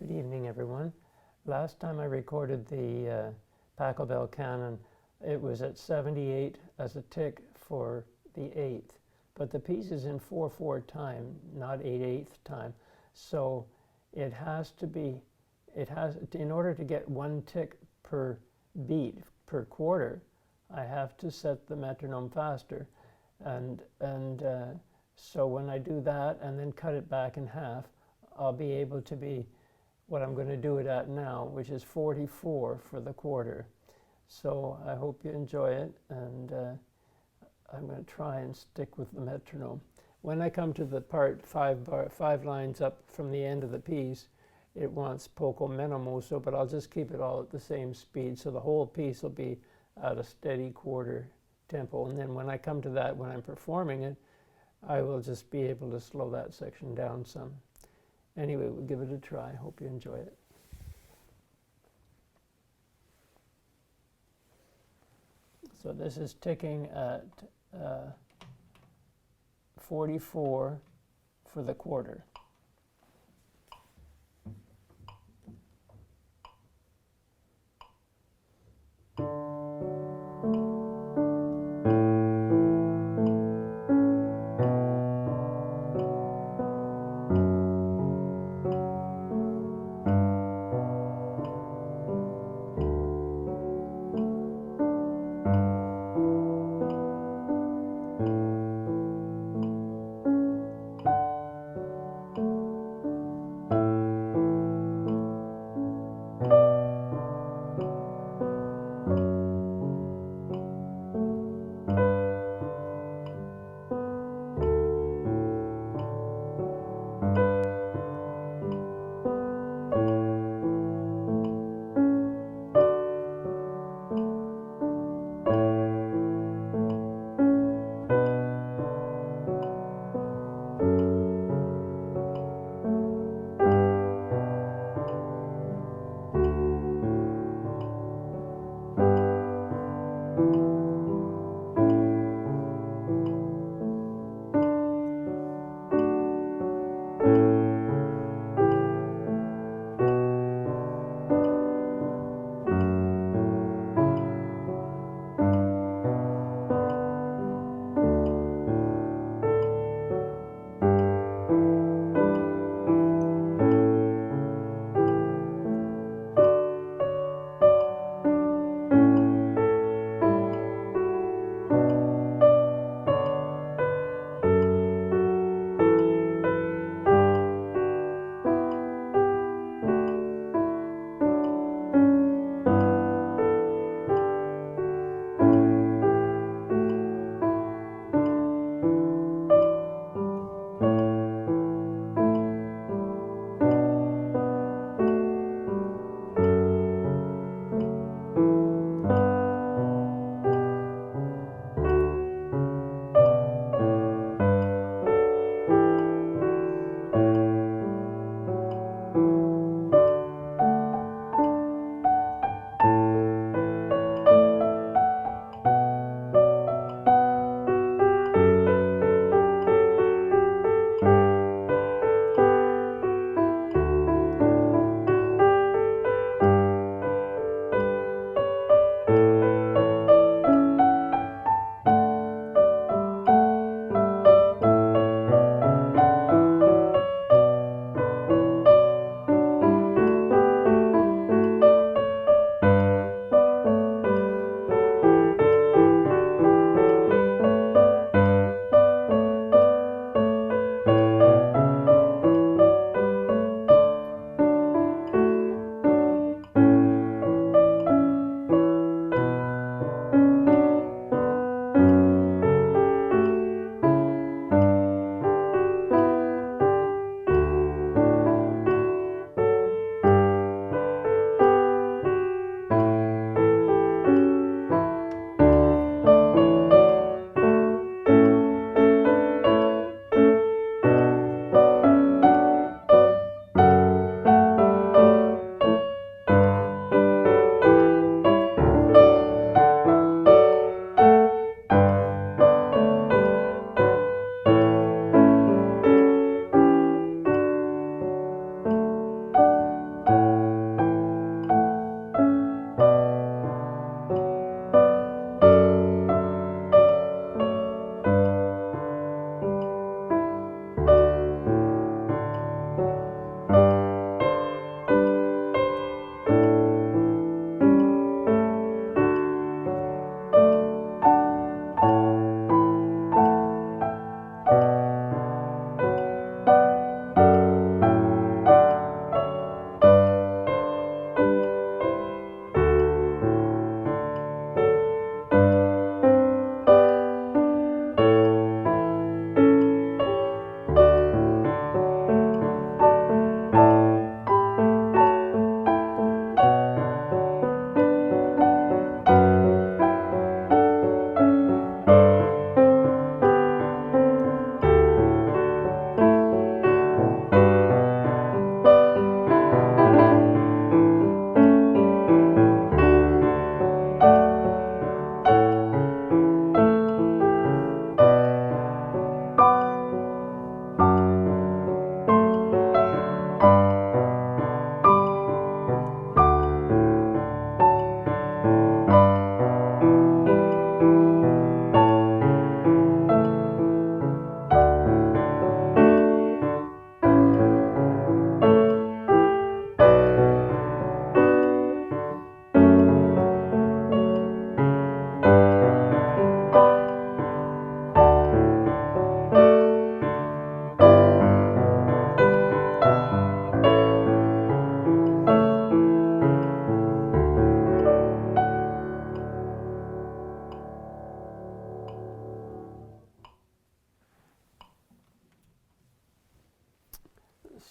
Good evening, everyone. Last time I recorded the Pachelbel Canon, it was at 78 as a tick for the 8th, but the piece is in 4/4 time, not 8/8 time. So it has to be, in order to get 1 tick per beat per quarter, I have to set the metronome faster. So when I do that and then cut it back in half, I'll be able to be what I'm going to do it at now, which is 44 for the quarter. So I hope you enjoy it, and I'm going to try and stick with the metronome. When I come to the part 5 lines up from the end of the piece, it wants poco meno mosso, but I'll just keep it all at the same speed, so the whole piece will be at a steady quarter tempo. And then when I come to that, when I'm performing it, I will just be able to slow that section down some. Anyway, we'll give it a try. Hope you enjoy it. So this is ticking at 44 for the quarter.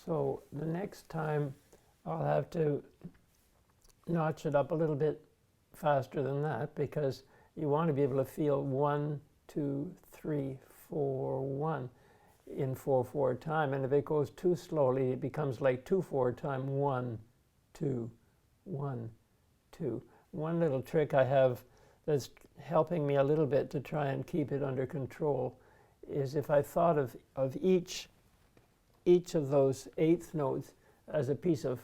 So the next time I'll have to notch it up a little bit faster than that, because you want to be able to feel 1, 2, 3, 4, 1 in 4/4 time. And if it goes too slowly, it becomes like 2/4 time, 1, 2, 1, 2. One little trick I have that's helping me a little bit to try and keep it under control is if I thought of each of those eighth notes as a piece of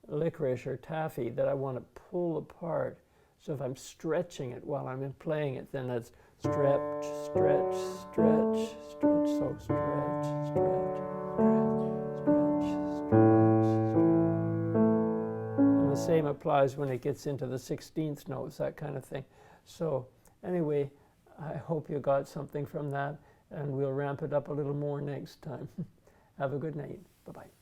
licorice or taffy that I want to pull apart. So if I'm stretching it while I'm playing it, then it's stretch, stretch, stretch, stretch. So stretch, stretch, stretch, stretch, stretch. And the same applies when it gets into the 16th notes, that kind of thing. So anyway, I hope you got something from that, and we'll ramp it up a little more next time. Have a good night. Bye-bye.